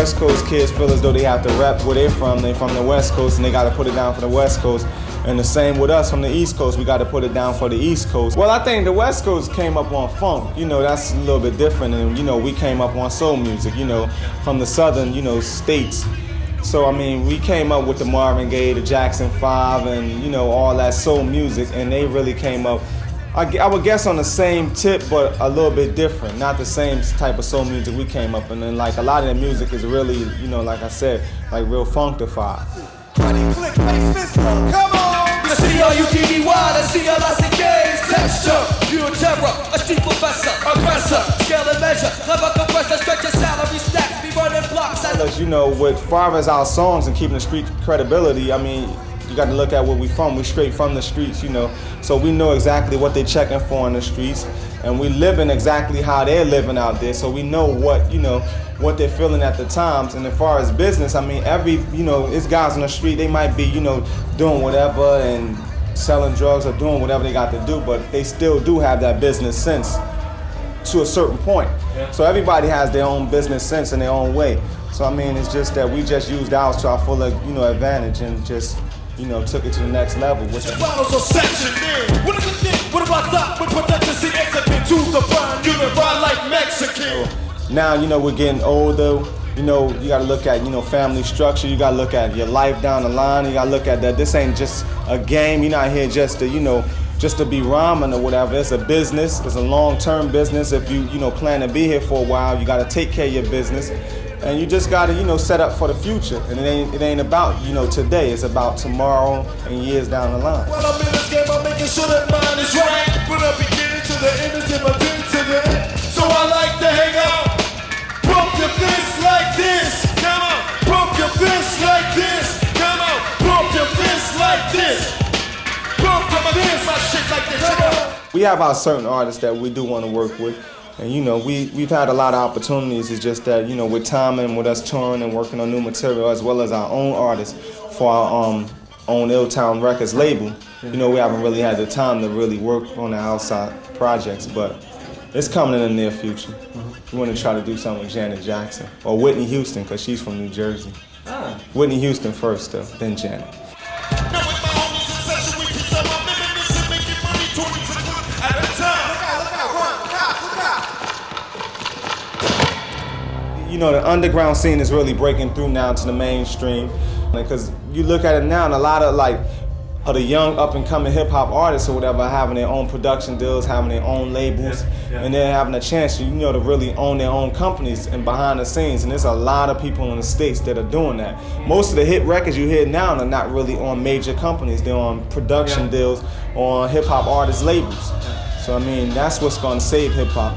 West Coast kids feel as though they have to rep where they're from. They're from the West Coast and they got to put it down for the West Coast. And the same with us from the East Coast, we got to put it down for the East Coast. Well, I think the West Coast came up on funk, that's a little bit different. And, we came up on soul music, from the southern, states. So, we came up with the Marvin Gaye, the Jackson 5, and, all that soul music, and they really came up, I would guess on the same tip, but a little bit different. Not the same type of soul music we came up in. And, like, a lot of the music is really, like I said, like real funkified. Click, face, fist, come on! The C-R-U-T-D-Y, the C-L-I-C-K's texture, pure terror, a street professor, aggressor, scale and measure, clever compressor, stretch your salary stacks, be running blocks. With far as our songs and keeping the street credibility, you got to look at where we from. We straight from the streets, so we know exactly what they checking for in the streets, and we living exactly how they're living out there, so we know what they're feeling at the times. And as far as business, it's guys on the street, they might be, doing whatever and selling drugs or doing whatever they got to do, but they still do have that business sense to a certain point. Yeah. So everybody has their own business sense in their own way. So it's just that we just used ours to our full, advantage and just, took it to the next level. What about that? With protection, see, exit to the front, unify like Mexican. Now, we're getting older. You got to look at, family structure. You got to look at your life down the line. You got to look at that. This ain't just a game. You're not here just to, just to be rhyming or whatever. It's a business. It's a long-term business. If you, plan to be here for a while, you got to take care of your business. And you just got to, set up for the future. And it ain't about, today. It's about tomorrow and years down the line. Well, I'm in this game, I'm making sure that mine is right. From the beginning to the end, it's in my thing to the end. So I like to hang out. Pump your fist like this. Come on. Pump your fist like this. Come on. Pump your fist like this. Pump your fist like shit like this. Come on. We have our certain artists that we do want to work with. And we've had a lot of opportunities. It's just that, with time and with us touring and working on new material, as well as our own artists for our own Illtown Records label, we haven't really had the time to really work on the outside projects, but it's coming in the near future. We want to try to do something with Janet Jackson, or Whitney Houston, because she's from New Jersey. Whitney Houston first, though, then Janet. The underground scene is really breaking through now to the mainstream, because you look at it now, and a lot of the young up-and-coming hip-hop artists or whatever are having their own production deals, having their own labels, and they're having a chance, to really own their own companies and behind the scenes. And there's a lot of people in the States that are doing that. Most of the hit records you hear now are not really on major companies. They're on production deals, on hip-hop artist labels. So, that's what's going to save hip-hop.